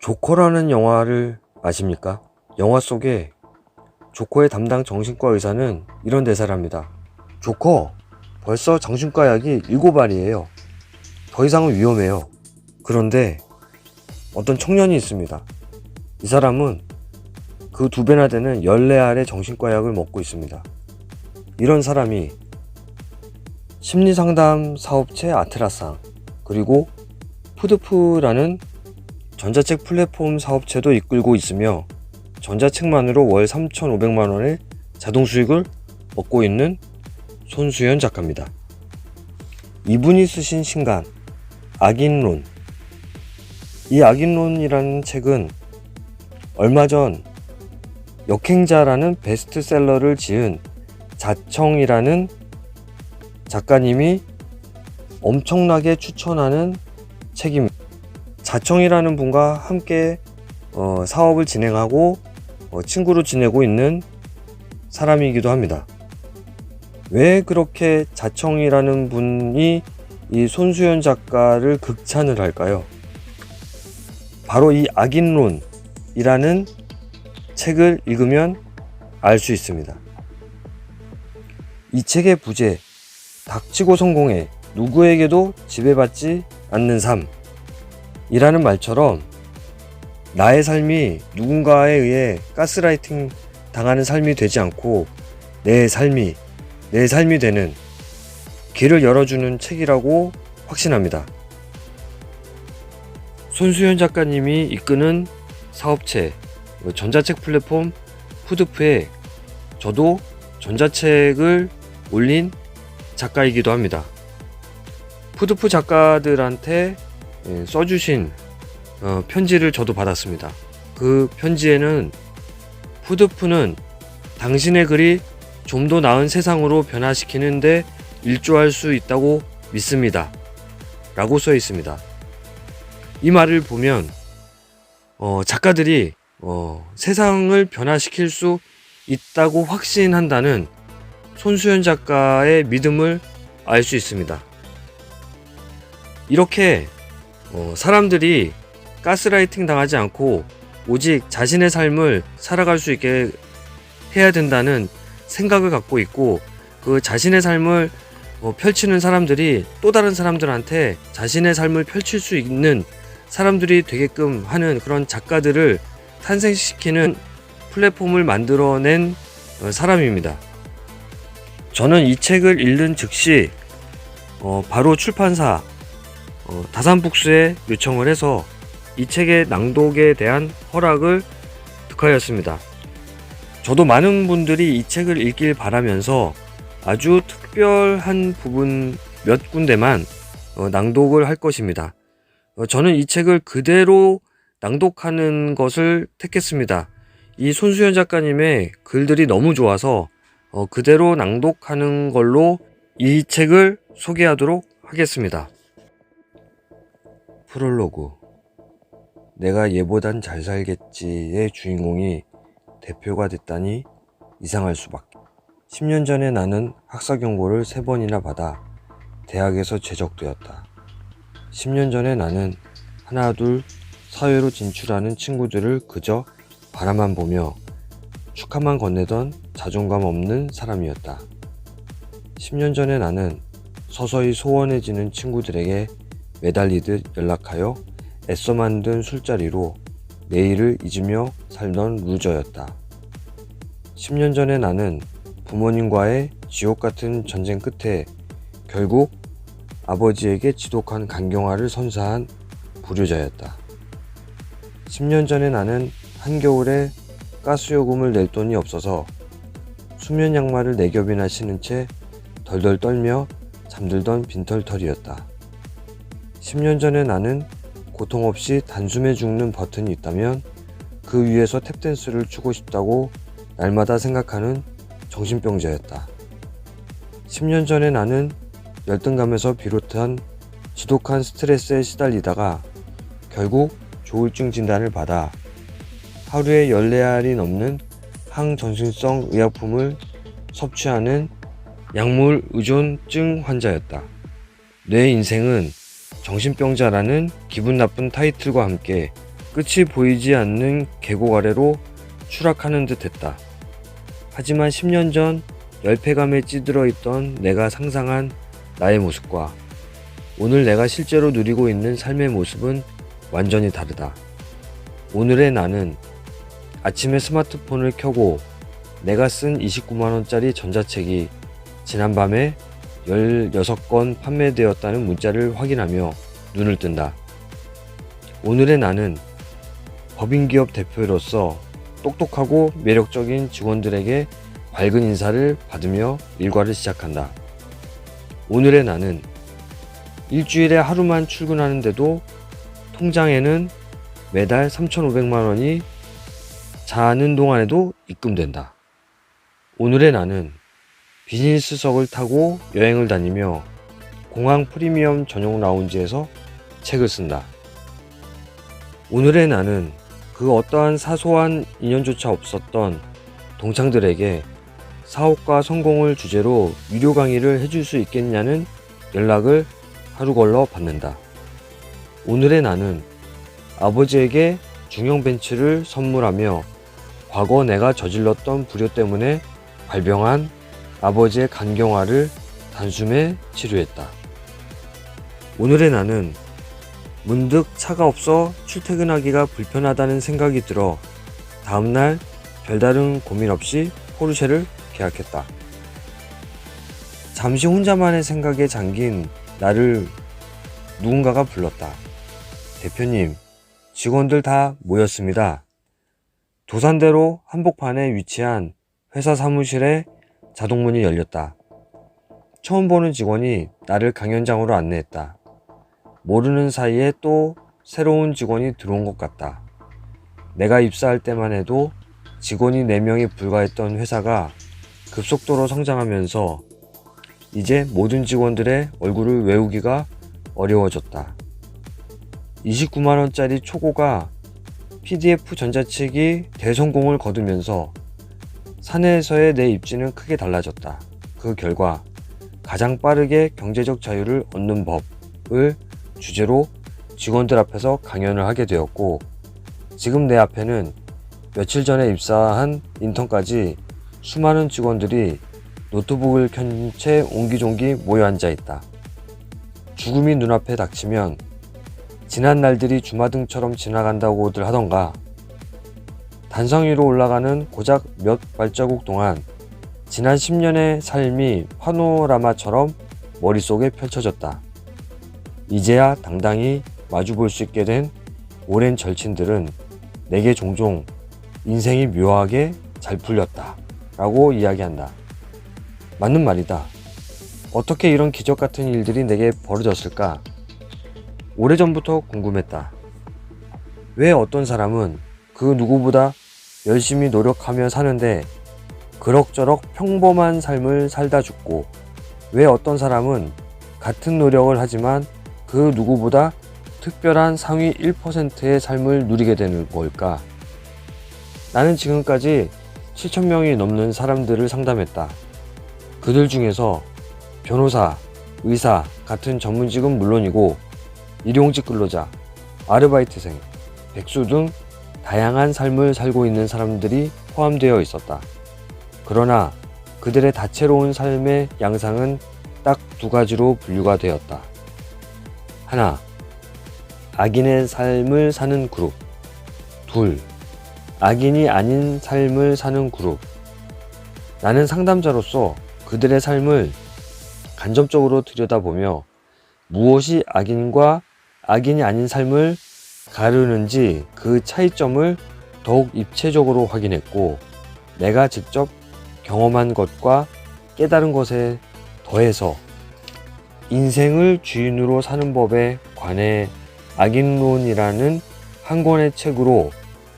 조커라는 영화를 아십니까? 영화 속에 조커의 담당 정신과 의사는 이런 대사를 합니다. 조커, 벌써 정신과 약이 7알이에요. 더 이상은 위험해요. 그런데 어떤 청년이 있습니다. 이 사람은 그 2배나 되는 14알의 정신과 약을 먹고 있습니다. 이런 사람이 심리상담 사업체 아트라상, 그리고 푸드프라는 전자책 플랫폼 사업체도 이끌고 있으며 전자책만으로 월 3,500만원의 자동 수익을 얻고 있는 손수연 작가입니다. 이분이 쓰신 신간 악인론, 이 악인론이라는 책은 얼마 전 역행자라는 베스트셀러를 지은 자청이라는 작가님이 엄청나게 추천하는 책입니다. 자청이라는 분과 함께 사업을 진행하고 친구로 지내고 있는 사람이기도 합니다. 왜 그렇게 자청이라는 분이 이 손수연 작가를 극찬을 할까요? 바로 이 악인론이라는 책을 읽으면 알 수 있습니다. 이 책의 부제, 닥치고 성공해, 누구에게도 지배받지 않는 삶 이라는 말처럼 나의 삶이 누군가에 의해 가스라이팅 당하는 삶이 되지 않고 내 삶이 되는 길을 열어주는 책이라고 확신합니다. 손수연 작가님이 이끄는 사업체 전자책 플랫폼 푸드프에 저도 전자책을 올린 작가이기도 합니다. 푸드프 작가들한테 써주신 편지를 저도 받았습니다. 그 편지에는 푸드프는 당신의 글이 좀 더 나은 세상으로 변화시키는데 일조할 수 있다고 믿습니다. 라고 써 있습니다. 이 말을 보면 작가들이 세상을 변화시킬 수 있다고 확신한다는 손수연 작가의 믿음을 알 수 있습니다. 이렇게 사람들이 가스라이팅 당하지 않고 오직 자신의 삶을 살아갈 수 있게 해야 된다는 생각을 갖고 있고, 그 자신의 삶을 펼치는 사람들이 또 다른 사람들한테 자신의 삶을 펼칠 수 있는 사람들이 되게끔 하는 그런 작가들을 탄생시키는 플랫폼을 만들어낸 사람입니다. 저는 이 책을 읽는 즉시 바로 출판사 다산북스에 요청을 해서 이 책의 낭독에 대한 허락을 득하였습니다. 저도 많은 분들이 이 책을 읽길 바라면서 아주 특별한 부분 몇 군데만 낭독을 할 것입니다. 저는 이 책을 그대로 낭독하는 것을 택했습니다. 이 손수연 작가님의 글들이 너무 좋아서 그대로 낭독하는 걸로 이 책을 소개하도록 하겠습니다. 프롤로그, 내가 얘보단 잘 살겠지의 주인공이 대표가 됐다니 이상할 수밖에. 10년 전에 나는 학사 경고를 3번이나 받아 대학에서 제적되었다. 10년 전에 나는 하나 둘 사회로 진출하는 친구들을 그저 바라만 보며 축하만 건네던 자존감 없는 사람이었다. 10년 전에 나는 서서히 소원해지는 친구들에게 매달리듯 연락하여 애써 만든 술자리로 내일을 잊으며 살던 루저였다. 10년 전에 나는 부모님과의 지옥 같은 전쟁 끝에 결국 아버지에게 지독한 간경화를 선사한 불효자였다. 10년 전에 나는 한겨울에 가스요금을 낼 돈이 없어서 수면 양말을 4겹이나 신은 채 덜덜 떨며 잠들던 빈털터리였다. 10년 전에 나는 고통 없이 단숨에 죽는 버튼이 있다면 그 위에서 탭댄스를 추고 싶다고 날마다 생각하는 정신병자였다. 10년 전에 나는 열등감에서 비롯한 지독한 스트레스에 시달리다가 결국 조울증 진단을 받아 하루에 14알이 넘는 항전신성 의약품을 섭취하는 약물 의존증 환자였다. 내 인생은 정신병자라는 기분 나쁜 타이틀과 함께 끝이 보이지 않는 계곡 아래로 추락하는 듯 했다. 하지만 10년 전 열패감에 찌들어 있던 내가 상상한 나의 모습과 오늘 내가 실제로 누리고 있는 삶의 모습은 완전히 다르다. 오늘의 나는 아침에 스마트폰을 켜고 내가 쓴 29만원짜리 전자책이 지난밤에 16건 판매되었다는 문자를 확인하며 눈을 뜬다. 오늘의 나는 법인기업 대표로서 똑똑하고 매력적인 직원들에게 밝은 인사를 받으며 일과를 시작한다. 오늘의 나는 일주일에 하루만 출근하는데도 통장에는 매달 3,500만원이 자는 동안에도 입금된다. 오늘의 나는 비즈니스석을 타고 여행을 다니며 공항 프리미엄 전용 라운지에서 책을 쓴다. 오늘의 나는 그 어떠한 사소한 인연조차 없었던 동창들에게 사업과 성공을 주제로 유료 강의를 해줄 수 있겠냐는 연락을 하루 걸러 받는다. 오늘의 나는 아버지에게 중형 벤츠를 선물하며 과거 내가 저질렀던 불효 때문에 발병한 아버지의 간경화를 단숨에 치료했다. 오늘의 나는 문득 차가 없어 출퇴근하기가 불편하다는 생각이 들어 다음날 별다른 고민 없이 포르쉐를 계약했다. 잠시 혼자만의 생각에 잠긴 나를 누군가가 불렀다. 대표님, 직원들 다 모였습니다. 도산대로 한복판에 위치한 회사 사무실에 자동문이 열렸다. 처음 보는 직원이 나를 강연장으로 안내했다. 모르는 사이에 또 새로운 직원이 들어온 것 같다. 내가 입사할 때만 해도 직원이 4명이 불과했던 회사가 급속도로 성장하면서 이제 모든 직원들의 얼굴을 외우기가 어려워졌다. 29만원짜리 초고가 PDF 전자책이 대성공을 거두면서 사내에서의 내 입지는 크게 달라졌다. 그 결과 가장 빠르게 경제적 자유를 얻는 법을 주제로 직원들 앞에서 강연을 하게 되었고, 지금 내 앞에는 며칠 전에 입사한 인턴까지 수많은 직원들이 노트북을 켠 채 옹기종기 모여 앉아 있다. 죽음이 눈앞에 닥치면 지난 날들이 주마등처럼 지나간다고들 하던가, 단상 위로 올라가는 고작 몇 발자국 동안 지난 10년의 삶이 파노라마처럼 머릿속에 펼쳐졌다. 이제야 당당히 마주볼 수 있게 된 오랜 절친들은 내게 종종 인생이 묘하게 잘 풀렸다 라고 이야기한다. 맞는 말이다. 어떻게 이런 기적 같은 일들이 내게 벌어졌을까? 오래전부터 궁금했다. 왜 어떤 사람은 그 누구보다 열심히 노력하며 사는데 그럭저럭 평범한 삶을 살다 죽고, 왜 어떤 사람은 같은 노력을 하지만 그 누구보다 특별한 상위 1%의 삶을 누리게 되는 걸까? 나는 지금까지 7,000명이 넘는 사람들을 상담했다. 그들 중에서 변호사, 의사 같은 전문직은 물론이고 일용직 근로자, 아르바이트생, 백수 등 다양한 삶을 살고 있는 사람들이 포함되어 있었다. 그러나 그들의 다채로운 삶의 양상은 딱 2가지로 분류가 되었다. 하나, 악인의 삶을 사는 그룹. 둘, 악인이 아닌 삶을 사는 그룹. 나는 상담자로서 그들의 삶을 간접적으로 들여다보며 무엇이 악인과 악인이 아닌 삶을 가르는지 그 차이점을 더욱 입체적으로 확인했고, 내가 직접 경험한 것과 깨달은 것에 더해서 인생을 주인으로 사는 법에 관해 악인론이라는 한 권의 책으로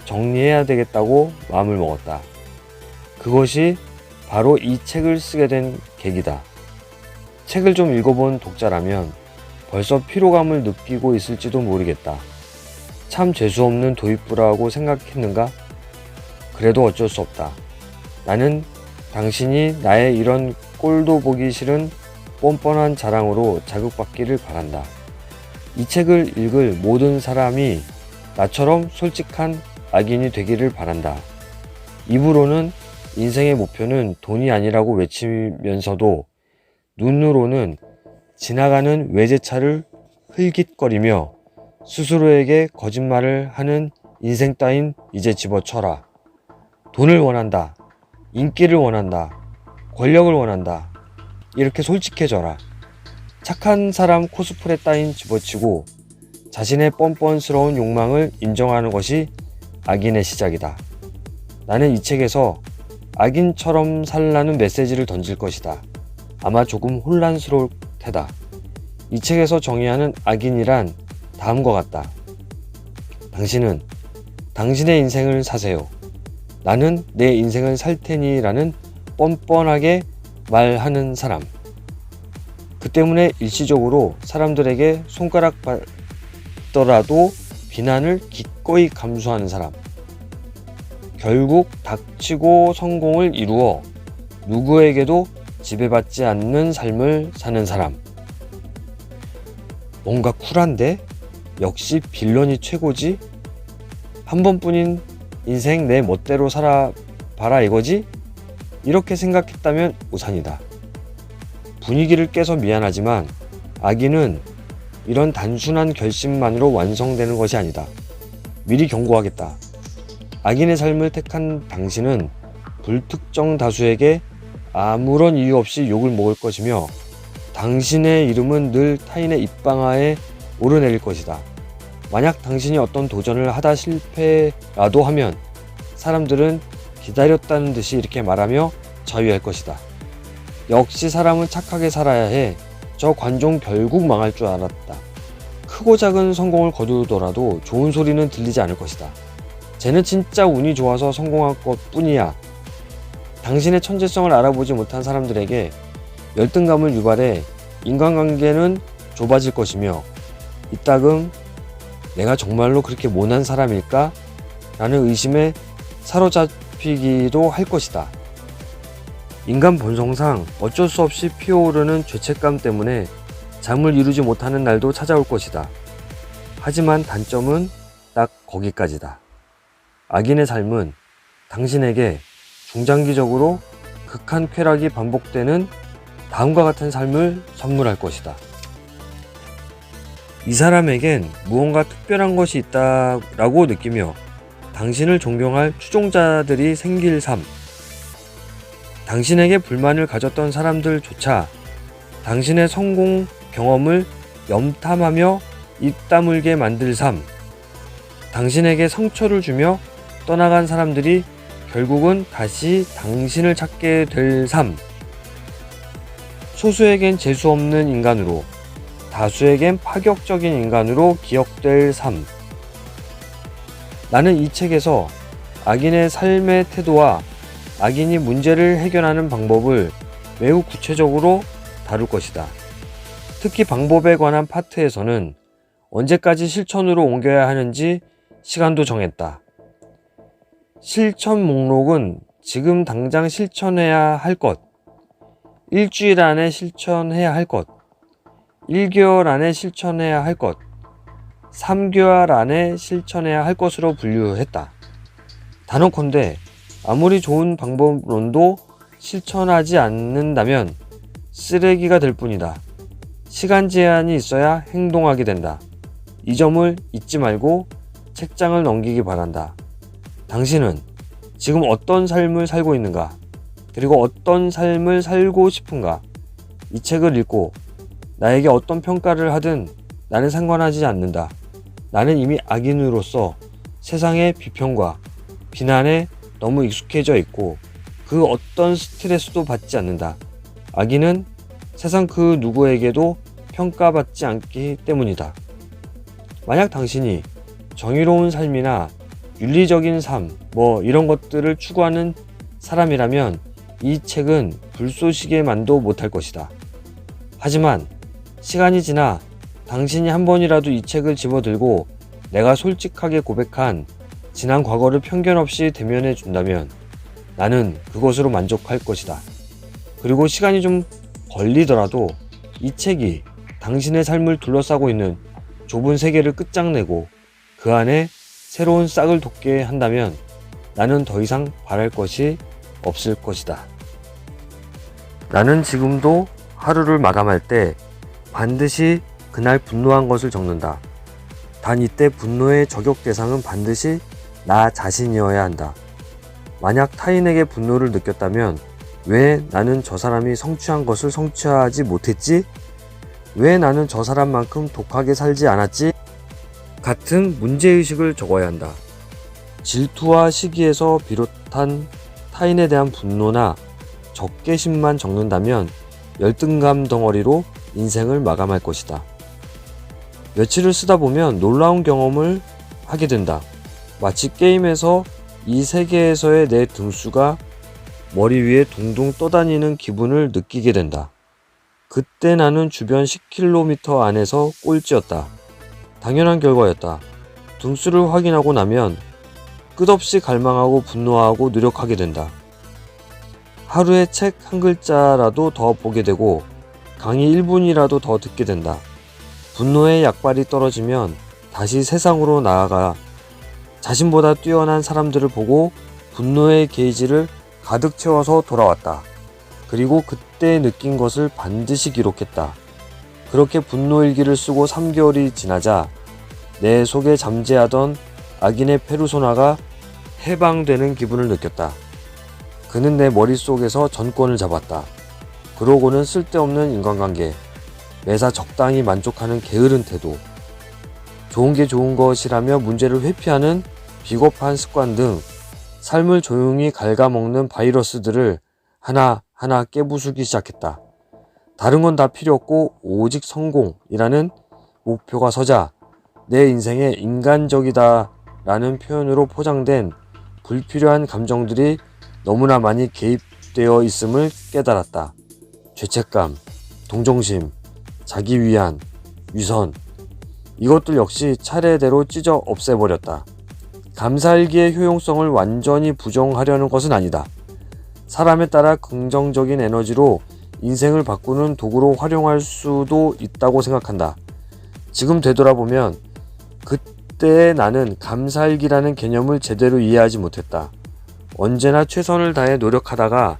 정리해야 되겠다고 마음을 먹었다. 그것이 바로 이 책을 쓰게 된 계기다. 책을 좀 읽어본 독자라면 벌써 피로감을 느끼고 있을지도 모르겠다. 참 재수없는 도입부라고 생각했는가? 그래도 어쩔 수 없다. 나는 당신이 나의 이런 꼴도 보기 싫은 뻔뻔한 자랑으로 자극받기를 바란다. 이 책을 읽을 모든 사람이 나처럼 솔직한 악인이 되기를 바란다. 입으로는 인생의 목표는 돈이 아니라고 외치면서도 눈으로는 지나가는 외제차를 흘깃거리며 스스로에게 거짓말을 하는 인생 따윈 이제 집어쳐라. 돈을 원한다. 인기를 원한다. 권력을 원한다. 이렇게 솔직해져라. 착한 사람 코스프레 따윈 집어치고 자신의 뻔뻔스러운 욕망을 인정하는 것이 악인의 시작이다. 나는 이 책에서 악인처럼 살라는 메시지를 던질 것이다. 아마 조금 혼란스러울 테다. 이 책에서 정의하는 악인이란 다음과 같다. 당신은 당신의 인생을 사세요. 나는 내 인생을 살 테니 라는 뻔뻔하게 말하는 사람. 그 때문에 일시적으로 사람들에게 손가락 받더라도 비난을 기꺼이 감수하는 사람. 결국 닥치고 성공을 이루어 누구에게도 지배받지 않는 삶을 사는 사람. 뭔가 쿨한데? 역시 빌런이 최고지? 한 번뿐인 인생 내 멋대로 살아봐라 이거지? 이렇게 생각했다면 오산이다. 분위기를 깨서 미안하지만 악인은 이런 단순한 결심만으로 완성되는 것이 아니다. 미리 경고하겠다. 악인의 삶을 택한 당신은 불특정 다수에게 아무런 이유 없이 욕을 먹을 것이며 당신의 이름은 늘 타인의 입방아에 오르내릴 것이다. 만약 당신이 어떤 도전을 하다 실패라도 하면 사람들은 기다렸다는 듯이 이렇게 말하며 자유할 것이다. 역시 사람은 착하게 살아야 해. 저 관종 결국 망할 줄 알았다. 크고 작은 성공을 거두더라도 좋은 소리는 들리지 않을 것이다. 쟤는 진짜 운이 좋아서 성공한 것 뿐이야. 당신의 천재성을 알아보지 못한 사람들에게 열등감을 유발해 인간관계는 좁아질 것이며 이따금 내가 정말로 그렇게 모난 사람일까? 라는 의심에 사로잡히기도 할 것이다. 인간 본성상 어쩔 수 없이 피어오르는 죄책감 때문에 잠을 이루지 못하는 날도 찾아올 것이다. 하지만 단점은 딱 거기까지다. 악인의 삶은 당신에게 중장기적으로 극한 쾌락이 반복되는 다음과 같은 삶을 선물할 것이다. 이 사람에겐 무언가 특별한 것이 있다라고 느끼며 당신을 존경할 추종자들이 생길 삶. 당신에게 불만을 가졌던 사람들조차 당신의 성공 경험을 염탐하며 입 다물게 만들 삶. 당신에게 상처를 주며 떠나간 사람들이 결국은 다시 당신을 찾게 될 삶. 소수에겐 재수없는 인간으로, 다수에겐 파격적인 인간으로 기억될 삶. 나는 이 책에서 악인의 삶의 태도와 악인이 문제를 해결하는 방법을 매우 구체적으로 다룰 것이다. 특히 방법에 관한 파트에서는 언제까지 실천으로 옮겨야 하는지 시간도 정했다. 실천 목록은 지금 당장 실천해야 할 것, 일주일 안에 실천해야 할 것, 1개월 안에 실천해야 할 것, 3개월 안에 실천해야 할 것으로 분류했다. 단언컨대 아무리 좋은 방법론도 실천하지 않는다면 쓰레기가 될 뿐이다. 시간 제한이 있어야 행동하게 된다. 이 점을 잊지 말고 책장을 넘기기 바란다. 당신은 지금 어떤 삶을 살고 있는가? 그리고 어떤 삶을 살고 싶은가? 이 책을 읽고 나에게 어떤 평가를 하든 나는 상관하지 않는다. 나는 이미 악인으로서 세상의 비평과 비난에 너무 익숙해져 있고 그 어떤 스트레스도 받지 않는다. 악인은 세상 그 누구에게도 평가받지 않기 때문이다. 만약 당신이 정의로운 삶이나 윤리적인 삶, 이런 것들을 추구하는 사람이라면 이 책은 불쏘시개만도 못할 것이다. 하지만 시간이 지나 당신이 한 번이라도 이 책을 집어들고 내가 솔직하게 고백한 지난 과거를 편견 없이 대면해 준다면 나는 그것으로 만족할 것이다. 그리고 시간이 좀 걸리더라도 이 책이 당신의 삶을 둘러싸고 있는 좁은 세계를 끝장내고 그 안에 새로운 싹을 돋게 한다면 나는 더 이상 바랄 것이 없을 것이다. 나는 지금도 하루를 마감할 때 반드시 그날 분노한 것을 적는다. 단 이때 분노의 저격 대상은 반드시 나 자신이어야 한다. 만약 타인에게 분노를 느꼈다면 왜 나는 저 사람이 성취한 것을 성취하지 못했지? 왜 나는 저 사람만큼 독하게 살지 않았지? 같은 문제의식을 적어야 한다. 질투와 시기에서 비롯한 타인에 대한 분노나 적개심만 적는다면 열등감 덩어리로 인생을 마감할 것이다. 며칠을 쓰다 보면 놀라운 경험을 하게 된다. 마치 게임에서 이 세계에서의 내 등수가 머리 위에 둥둥 떠다니는 기분을 느끼게 된다. 그때 나는 주변 10km 안에서 꼴찌였다. 당연한 결과였다. 등수를 확인하고 나면 끝없이 갈망하고 분노하고 노력하게 된다. 하루에 책 한 글자라도 더 보게 되고 강의 1분이라도 더 듣게 된다. 분노의 약발이 떨어지면 다시 세상으로 나아가 자신보다 뛰어난 사람들을 보고 분노의 게이지를 가득 채워서 돌아왔다. 그리고 그때 느낀 것을 반드시 기록했다. 그렇게 분노일기를 쓰고 3개월이 지나자 내 속에 잠재하던 악인의 페르소나가 해방되는 기분을 느꼈다. 그는 내 머릿속에서 전권을 잡았다. 그러고는 쓸데없는 인간관계, 매사 적당히 만족하는 게으른 태도, 좋은 게 좋은 것이라며 문제를 회피하는 비겁한 습관 등 삶을 조용히 갉아먹는 바이러스들을 하나하나 깨부수기 시작했다. 다른 건 다 필요 없고 오직 성공이라는 목표가 서자 내 인생에 인간적이다라는 표현으로 포장된 불필요한 감정들이 너무나 많이 개입되어 있음을 깨달았다. 죄책감, 동정심, 자기위안, 위선, 이것들 역시 차례대로 찢어 없애버렸다. 감사일기의 효용성을 완전히 부정하려는 것은 아니다. 사람에 따라 긍정적인 에너지로 인생을 바꾸는 도구로 활용할 수도 있다고 생각한다. 지금 되돌아보면 그때의 나는 감사일기라는 개념을 제대로 이해하지 못했다. 언제나 최선을 다해 노력하다가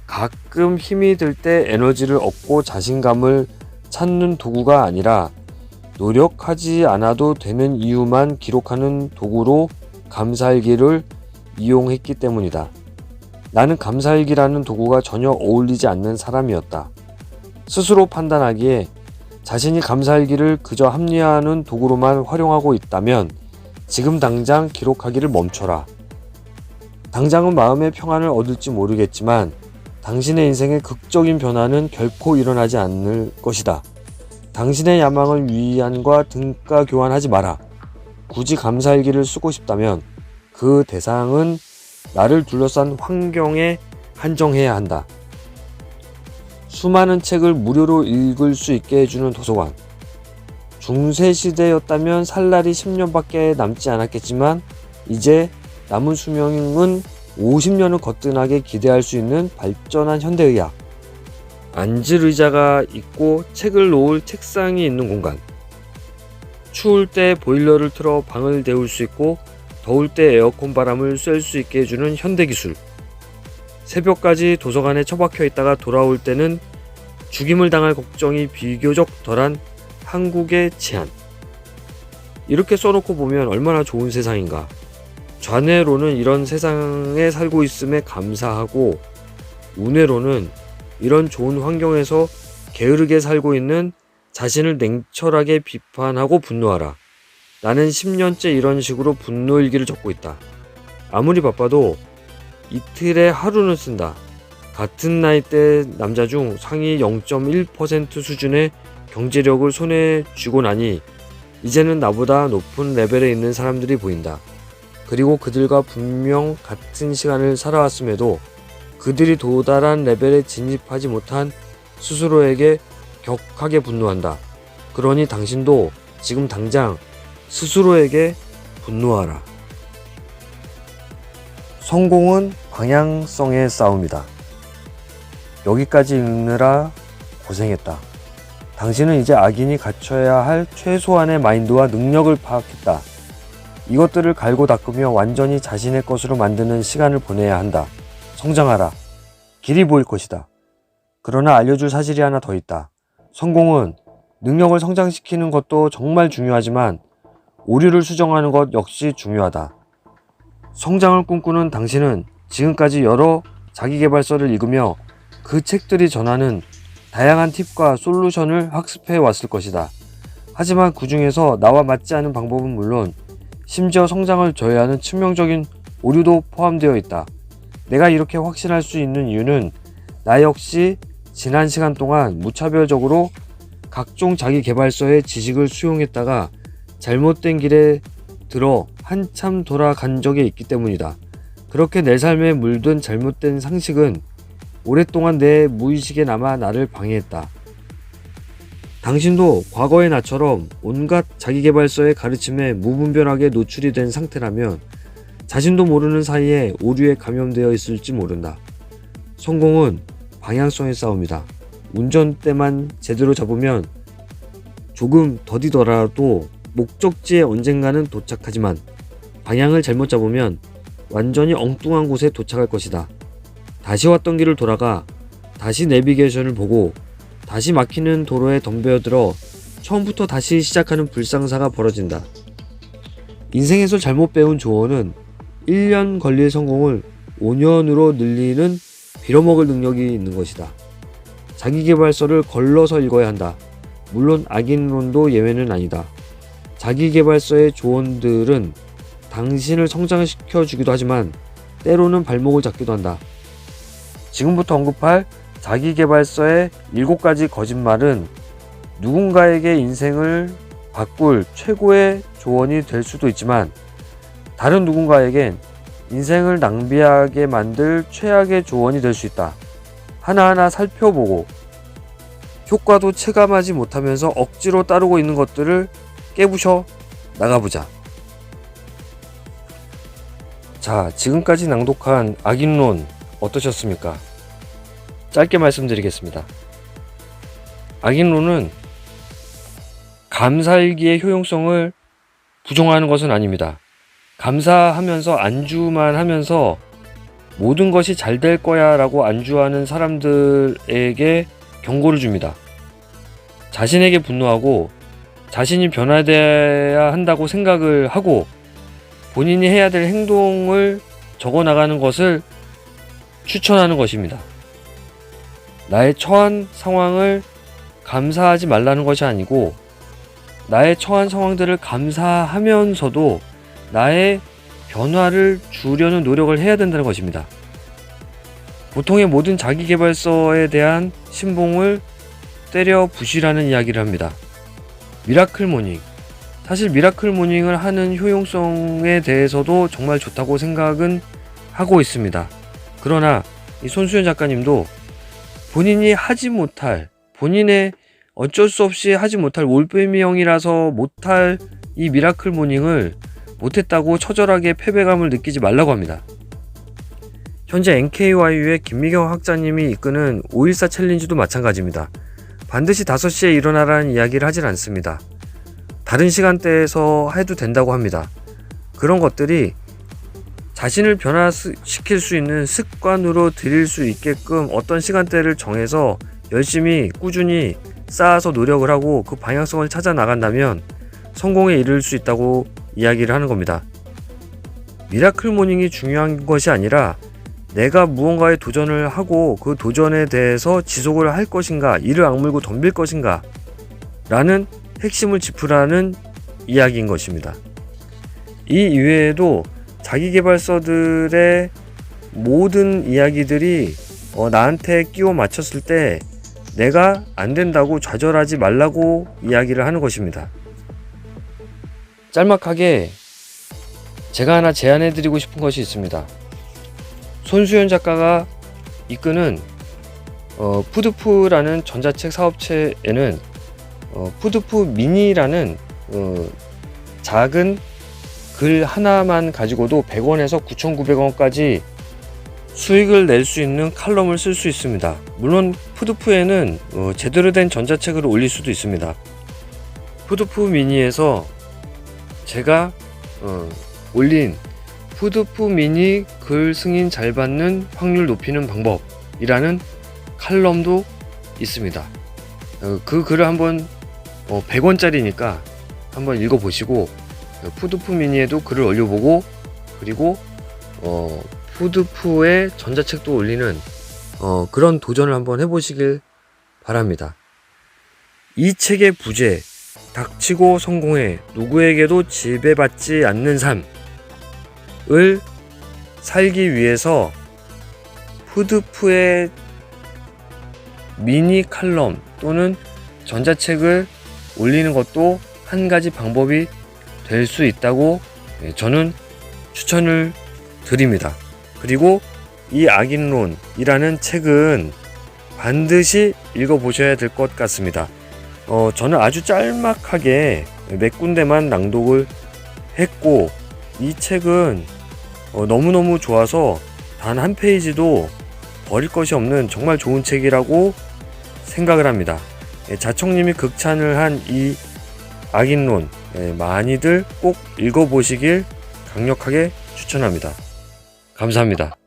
가끔 힘이 들 때 에너지를 얻고 자신감을 찾는 도구가 아니라 노력하지 않아도 되는 이유만 기록하는 도구로 감사일기를 이용했기 때문이다. 나는 감사일기라는 도구가 전혀 어울리지 않는 사람이었다. 스스로 판단하기에 자신이 감사일기를 그저 합리화하는 도구로만 활용하고 있다면 지금 당장 기록하기를 멈춰라. 당장은 마음의 평안을 얻을지 모르겠지만 당신의 인생의 극적인 변화는 결코 일어나지 않을 것이다. 당신의 야망을 위안과 등가 교환하지 마라. 굳이 감사일기를 쓰고 싶다면 그 대상은 나를 둘러싼 환경에 한정해야 한다. 수많은 책을 무료로 읽을 수 있게 해주는 도서관. 중세시대였다면 살 날이 10년밖에 남지 않았겠지만 이제 남은 수명은 50년을 거뜬하게 기대할 수 있는 발전한 현대의학. 앉을 의자가 있고 책을 놓을 책상이 있는 공간. 추울 때 보일러를 틀어 방을 데울 수 있고 더울 때 에어컨 바람을 쐴 수 있게 해주는 현대기술. 새벽까지 도서관에 처박혀 있다가 돌아올 때는 죽임을 당할 걱정이 비교적 덜한 한국의 치안. 이렇게 써놓고 보면 얼마나 좋은 세상인가. 좌뇌로는 이런 세상에 살고 있음에 감사하고 우뇌로는 이런 좋은 환경에서 게으르게 살고 있는 자신을 냉철하게 비판하고 분노하라. 나는 10년째 이런 식으로 분노일기를 적고 있다. 아무리 바빠도 이틀에 하루는 쓴다. 같은 나이대 남자 중 상위 0.1% 수준의 경제력을 손에 쥐고 나니 이제는 나보다 높은 레벨에 있는 사람들이 보인다. 그리고 그들과 분명 같은 시간을 살아왔음에도 그들이 도달한 레벨에 진입하지 못한 스스로에게 격하게 분노한다. 그러니 당신도 지금 당장 스스로에게 분노하라. 성공은 방향성의 싸움이다. 여기까지 읽느라 고생했다. 당신은 이제 악인이 갖춰야 할 최소한의 마인드와 능력을 파악했다. 이것들을 갈고 닦으며 완전히 자신의 것으로 만드는 시간을 보내야 한다. 성장하라. 길이 보일 것이다. 그러나 알려줄 사실이 하나 더 있다. 성공은 능력을 성장시키는 것도 정말 중요하지만 오류를 수정하는 것 역시 중요하다. 성장을 꿈꾸는 당신은 지금까지 여러 자기계발서를 읽으며 그 책들이 전하는 다양한 팁과 솔루션을 학습해 왔을 것이다. 하지만 그 중에서 나와 맞지 않은 방법은 물론 심지어 성장을 저해하는 치명적인 오류도 포함되어 있다. 내가 이렇게 확신할 수 있는 이유는 나 역시 지난 시간 동안 무차별적으로 각종 자기계발서의 지식을 수용했다가 잘못된 길에 들어 한참 돌아간 적이 있기 때문이다. 그렇게 내 삶에 물든 잘못된 상식은 오랫동안 내 무의식에 남아 나를 방해했다. 당신도 과거의 나처럼 온갖 자기계발서의 가르침에 무분별하게 노출이 된 상태라면 자신도 모르는 사이에 오류에 감염되어 있을지 모른다. 성공은 방향성의 싸움이다. 운전대만 제대로 잡으면 조금 더디더라도 목적지에 언젠가는 도착하지만 방향을 잘못 잡으면 완전히 엉뚱한 곳에 도착할 것이다. 다시 왔던 길을 돌아가 다시 내비게이션을 보고 다시 막히는 도로에 덤벼들어 처음부터 다시 시작하는 불상사가 벌어진다. 인생에서 잘못 배운 조언은 1년 걸릴 성공을 5년으로 늘리는 빌어먹을 능력이 있는 것이다. 자기계발서를 걸러서 읽어야 한다. 물론 악인론도 예외는 아니다. 자기계발서의 조언들은 당신을 성장시켜 주기도 하지만 때로는 발목을 잡기도 한다. 지금부터 언급할 자기계발서의 7가지 거짓말은 누군가에게 인생을 바꿀 최고의 조언이 될 수도 있지만 다른 누군가에겐 인생을 낭비하게 만들 최악의 조언이 될 수 있다. 하나하나 살펴보고 효과도 체감하지 못하면서 억지로 따르고 있는 것들을 깨부셔 나가보자. 자, 지금까지 낭독한 악인론 어떠셨습니까? 짧게 말씀드리겠습니다. 악인론은 감사일기의 효용성을 부정하는 것은 아닙니다. 감사하면서 안주만 하면서 모든 것이 잘 될 거야 라고 안주하는 사람들에게 경고를 줍니다. 자신에게 분노하고 자신이 변화되어야 한다고 생각을 하고 본인이 해야 될 행동을 적어나가는 것을 추천하는 것입니다. 나의 처한 상황을 감사하지 말라는 것이 아니고 나의 처한 상황들을 감사하면서도 나의 변화를 주려는 노력을 해야 된다는 것입니다. 보통의 모든 자기계발서에 대한 신봉을 때려 부시라는 이야기를 합니다. 미라클 모닝. 사실 미라클 모닝을 하는 효용성에 대해서도 정말 좋다고 생각은 하고 있습니다. 그러나 이 손수연 작가님도 본인이 하지 못할, 본인의 어쩔 수 없이 하지 못할 올빼미형이라서 못할 이 미라클 모닝을 못했다고 처절하게 패배감을 느끼지 말라고 합니다. 현재 NKYU의 김미경 학자님이 이끄는 514 챌린지도 마찬가지입니다. 반드시 5시에 일어나라는 이야기를 하진 않습니다. 다른 시간대에서 해도 된다고 합니다. 그런 것들이 자신을 변화시킬 수 있는 습관으로 들일 수 있게끔 어떤 시간대를 정해서 열심히 꾸준히 쌓아서 노력을 하고 그 방향성을 찾아 나간다면 성공에 이를 수 있다고 이야기를 하는 겁니다. 미라클 모닝이 중요한 것이 아니라 내가 무언가에 도전을 하고 그 도전에 대해서 지속을 할 것인가, 이를 악물고 덤빌 것인가 라는 핵심을 짚으라는 이야기인 것입니다. 이 이외에도 자기계발서들의 모든 이야기들이 나한테 끼워 맞췄을 때 내가 안 된다고 좌절하지 말라고 이야기를 하는 것입니다. 짤막하게 제가 하나 제안해 드리고 싶은 것이 있습니다. 손수연 작가가 이끄는 푸드푸라는 전자책 사업체에는 푸드푸 미니라는 작은 글 하나만 가지고도 100원에서 9,900원까지 수익을 낼 수 있는 칼럼을 쓸 수 있습니다. 물론 푸드푸에는 제대로 된 전자책을 올릴 수도 있습니다. 푸드푸 미니에서 제가 올린 푸드푸 미니 글 승인 잘 받는 확률 높이는 방법이라는 칼럼도 있습니다. 그 글을 한번 100원짜리니까 한번 읽어보시고 푸드푸 미니에도 글을 올려보고 그리고 푸드푸의 전자책도 올리는 그런 도전을 한번 해보시길 바랍니다. 이 책의 부제 닥치고 성공해 누구에게도 지배받지 않는 삶을 살기 위해서 푸드푸의 미니 칼럼 또는 전자책을 올리는 것도 한 가지 방법이 될 수 있다고 저는 추천을 드립니다. 그리고 이 악인론이라는 책은 반드시 읽어보셔야 될 것 같습니다. 저는 아주 짤막하게 몇 군데만 낭독을 했고 이 책은 너무너무 좋아서 단 한 페이지도 버릴 것이 없는 정말 좋은 책이라고 생각을 합니다. 자청님이 극찬을 한 이 악인론 많이들 꼭 읽어보시길 강력하게 추천합니다. 감사합니다.